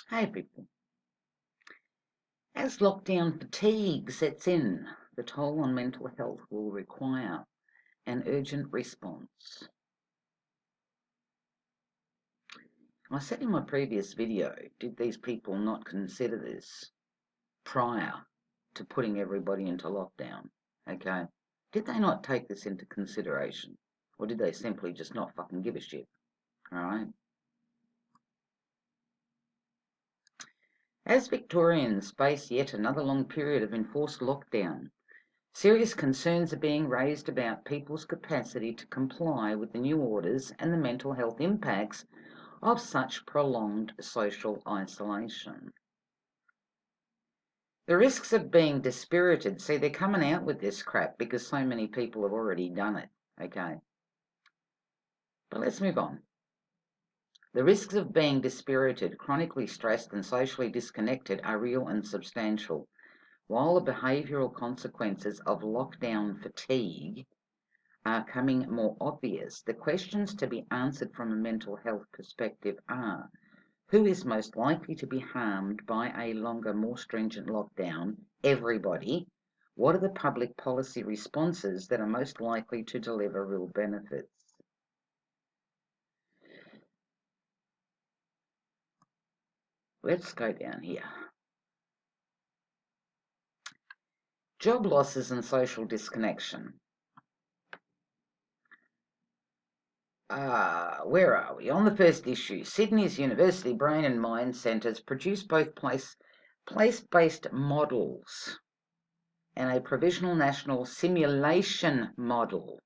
Hey people, as lockdown fatigue sets in, the toll on mental health will require an urgent response. I said in my previous video, did these people not consider this prior to putting everybody into lockdown? Okay? Did they not take this into consideration? Or did they simply just not fucking give a shit? Alright? As Victorians face yet another long period of enforced lockdown, serious concerns are being raised about people's capacity to comply with the new orders and the mental health impacts of such prolonged social isolation. The risks of being dispirited, see, they're coming out with this crap because so many people have already done it, okay? But let's move on. The risks of being dispirited, chronically stressed and socially disconnected are real and substantial, while the behavioural consequences of lockdown fatigue are coming more obvious. The questions to be answered from a mental health perspective are: who is most likely to be harmed by a longer, more stringent lockdown? Everybody. What are the public policy responses that are most likely to deliver real benefits? Let's go down here. Job losses and social disconnection. Where are we? On the first issue, Sydney's University Brain and Mind Centres produce both place-based models and a provisional national simulation model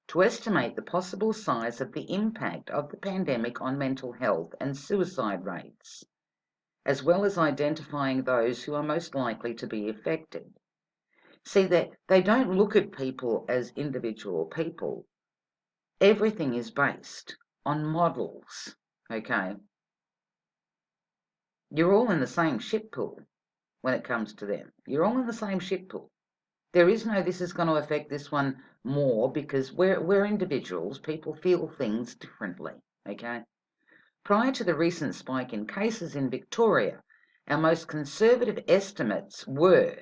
to estimate the possible size of the impact of the pandemic on mental health and suicide rates, as well as identifying those who are most likely to be affected. See, that they don't look at people as individual people. Everything is based on models, okay? You're all in the same shit pool when it comes to them. You're all in the same shit pool. There is no, this is going to affect this one more, because we're individuals. People feel things differently, okay? Prior to the recent spike in cases in Victoria, our most conservative estimates were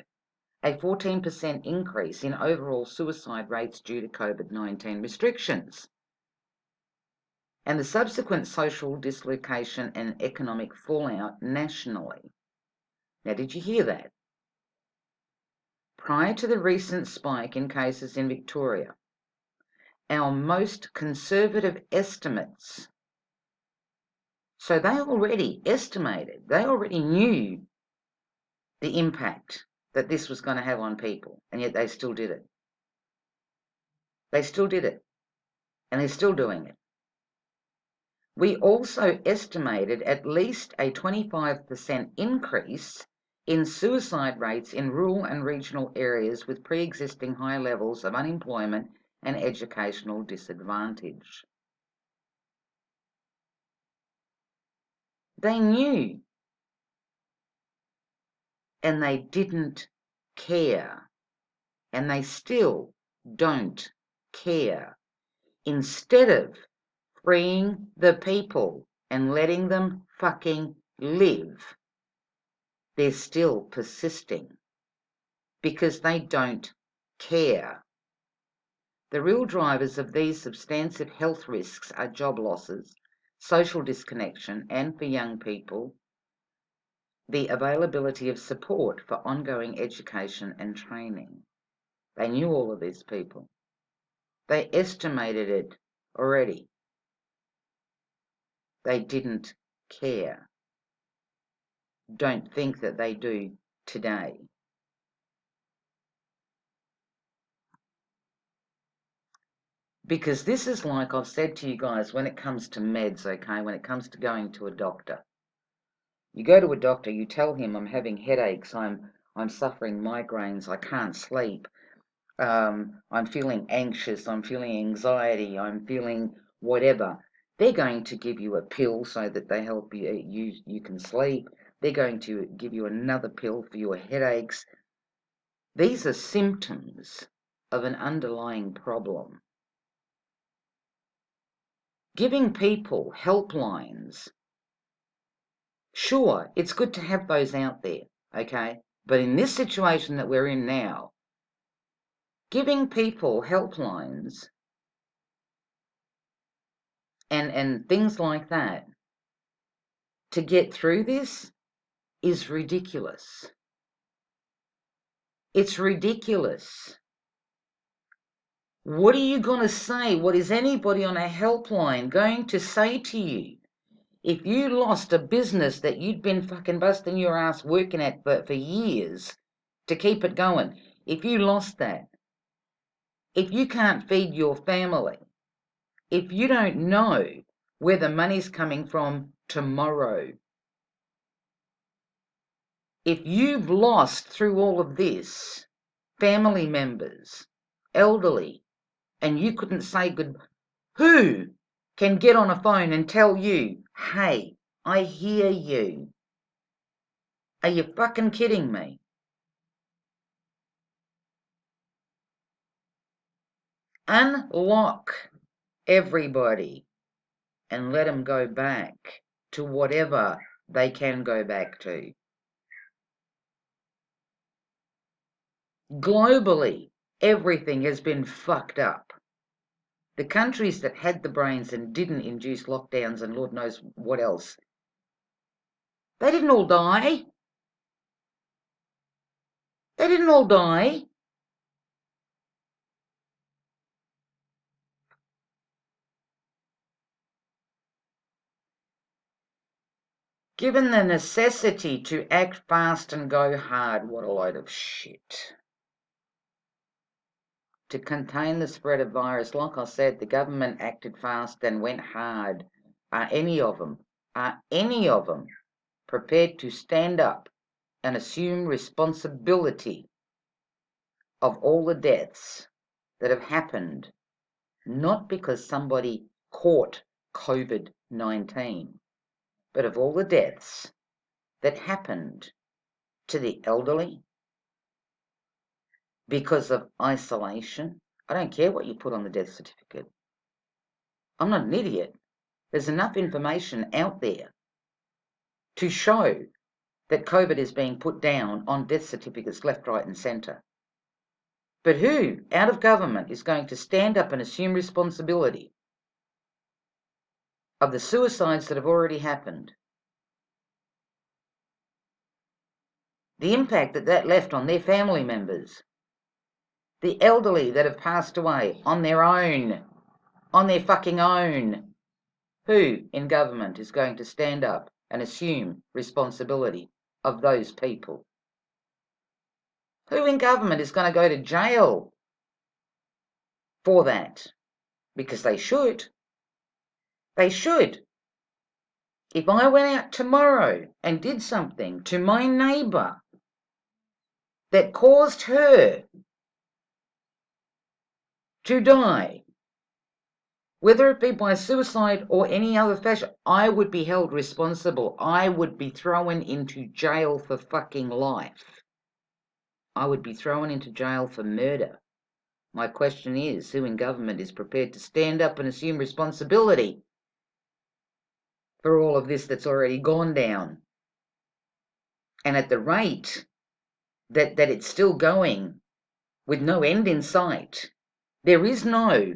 a 14% increase in overall suicide rates due to COVID-19 restrictions and the subsequent social dislocation and economic fallout nationally. Now, did you hear that? Prior to the recent spike in cases in Victoria, our most conservative estimates, so they already estimated, they already knew the impact that this was going to have on people, and yet they still did it. They still did it, and they're still doing it. We also estimated at least a 25% increase in suicide rates in rural and regional areas with pre-existing high levels of unemployment and educational disadvantage. They knew, and they didn't care, and they still don't care. Instead of freeing the people and letting them fucking live, they're still persisting because they don't care. The real drivers of these substantive health risks are job losses, social disconnection, and for young people, the availability of support for ongoing education and training. They knew all of these people. They estimated it already. They didn't care. Don't think that they do today. Because this is like I've said to you guys when it comes to meds, okay, when it comes to going to a doctor. You go to a doctor, you tell him I'm having headaches, I'm suffering migraines, I can't sleep, I'm feeling anxious, I'm feeling anxiety, I'm feeling whatever. They're going to give you a pill so that they help you can sleep. They're going to give you another pill for your headaches. These are symptoms of an underlying problem. Giving people helplines Sure, it's good to have those out there, okay? But in this situation that we're in now, giving people helplines and things like that to get through this is ridiculous. It's ridiculous. What are you going to say? What is anybody on a helpline going to say to you if you lost a business that you'd been fucking busting your ass working at for years to keep it going? If you lost that, if you can't feed your family, if you don't know where the money's coming from tomorrow, if you've lost through all of this family members, elderly, and you couldn't say good, who can get on a phone and tell you, hey, I hear you? Are you fucking kidding me? Unlock everybody and let them go back to whatever they can go back to. Globally, everything has been fucked up. The countries that had the brains and didn't induce lockdowns and Lord knows what else, they didn't all die. They didn't all die. Given the necessity to act fast and go hard, what a load of shit. To contain the spread of virus, like I said, the government acted fast and went hard. Are any of them prepared to stand up and assume responsibility of all the deaths that have happened, not because somebody caught COVID-19, but of all the deaths that happened to the elderly because of isolation? I don't care what you put on the death certificate. I'm not an idiot. There's enough information out there to show that COVID is being put down on death certificates left, right and centre. But who out of government is going to stand up and assume responsibility of the suicides that have already happened? The impact that left on their family members, the elderly that have passed away on their fucking own. Who in government is going to stand up and assume responsibility of those people? Who in government is going to go to jail for that? Because they should. They should. If I went out tomorrow and did something to my neighbour that caused her to die, whether it be by suicide or any other fashion, I would be held responsible. I would be thrown into jail for fucking life. I would be thrown into jail for murder. My question is, who in government is prepared to stand up and assume responsibility for all of this that's already gone down? And at the rate that it's still going, with no end in sight, there is no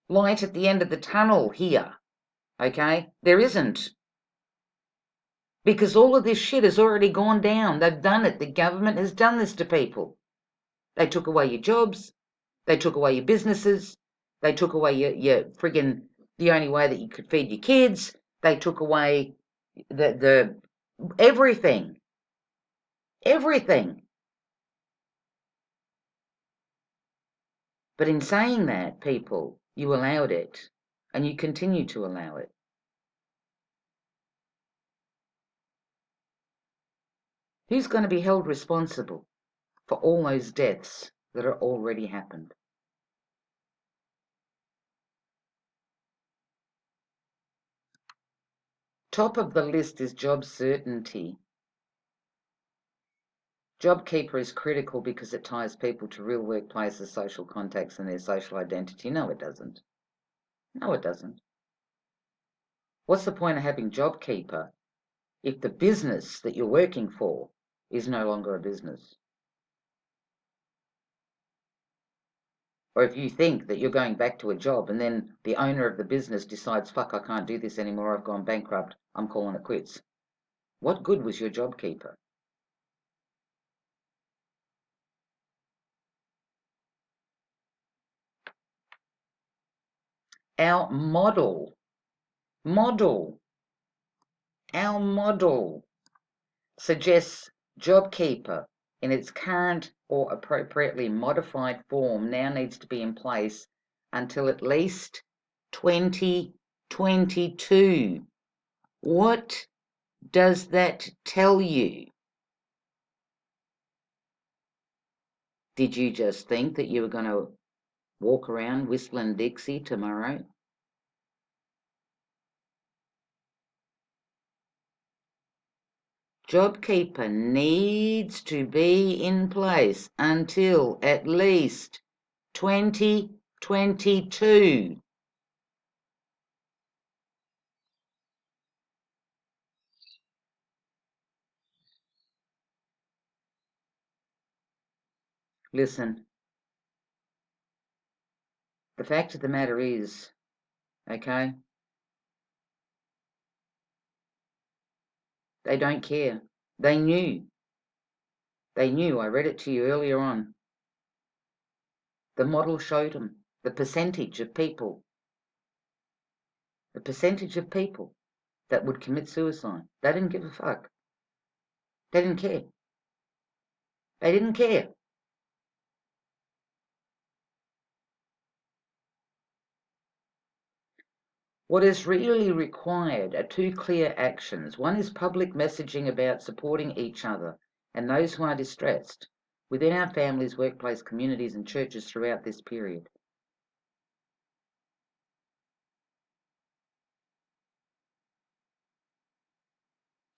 light at the end of the tunnel here, okay? There isn't. Because all of this shit has already gone down. They've done it. The government has done this to people. They took away your jobs. They took away your businesses. They took away your friggin' the only way that you could feed your kids. They took away the everything. Everything. But in saying that, people, you allowed it. And you continue to allow it. Who's going to be held responsible for all those deaths that are already happened? Top of the list is job certainty. JobKeeper is critical because it ties people to real workplaces, social contacts and their social identity. No, it doesn't. No, it doesn't. What's the point of having JobKeeper if the business that you're working for is no longer a business. Or if you think that you're going back to a job and then the owner of the business decides, fuck, I can't do this anymore, I've gone bankrupt, I'm calling it quits. What good was your JobKeeper? Our model suggests JobKeeper in its current or appropriately modified form now needs to be in place until at least 2022. What does that tell you? Did you just think that you were going to walk around whistling Dixie tomorrow? JobKeeper needs to be in place until at least 2022. Listen, the fact of the matter is, okay, they don't care. They knew. I read it to you earlier on. The model showed them the percentage of people that would commit suicide. They didn't give a fuck. They didn't care. They didn't care. What is really required are two clear actions. One is public messaging about supporting each other and those who are distressed within our families, workplace, communities, and churches throughout this period.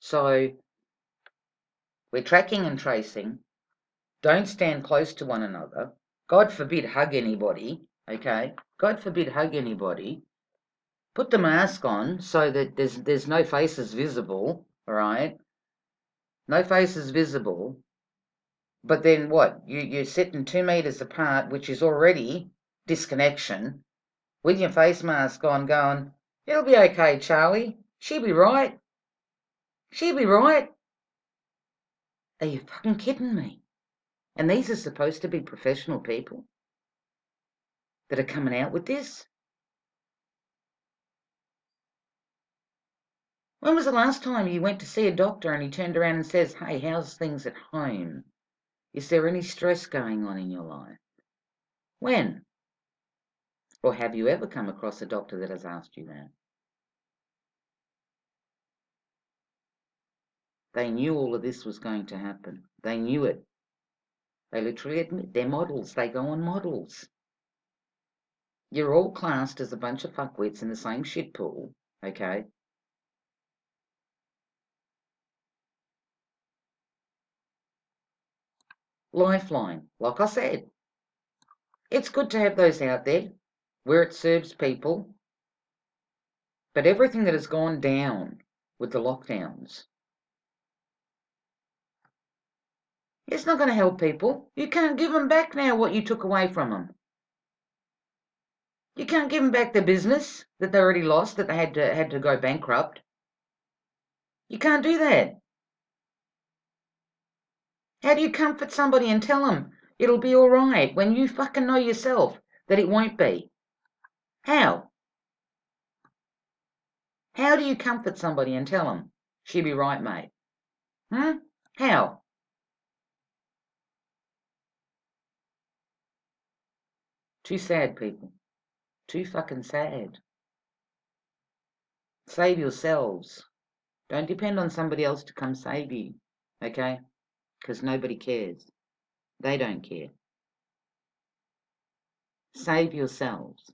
So we're tracking and tracing. Don't stand close to one another. God forbid hug anybody, okay? God forbid hug anybody. Put the mask on so that there's no faces visible, all right? No faces visible. But then what? You're sitting 2 meters apart, which is already disconnection, with your face mask on going, it'll be okay, Charlie. She'll be right. She'll be right. Are you fucking kidding me? And these are supposed to be professional people that are coming out with this? When was the last time you went to see a doctor and he turned around and says, hey, how's things at home? Is there any stress going on in your life? When? Or have you ever come across a doctor that has asked you that? They knew all of this was going to happen. They knew it. They literally admit they're models. They go on models. You're all classed as a bunch of fuckwits in the same shit pool, okay? Lifeline, like I said, it's good to have those out there where it serves people. But everything that has gone down with the lockdowns, it's not going to help people. You can't give them back now what you took away from them. You can't give them back the business that they already lost, that they had to go bankrupt. You can't do that. How do you comfort somebody and tell them it'll be all right when you fucking know yourself that it won't be? How? How do you comfort somebody and tell them she'll be right, mate? How? Too sad, people. Too fucking sad. Save yourselves. Don't depend on somebody else to come save you, okay? Because nobody cares. They don't care. Save yourselves.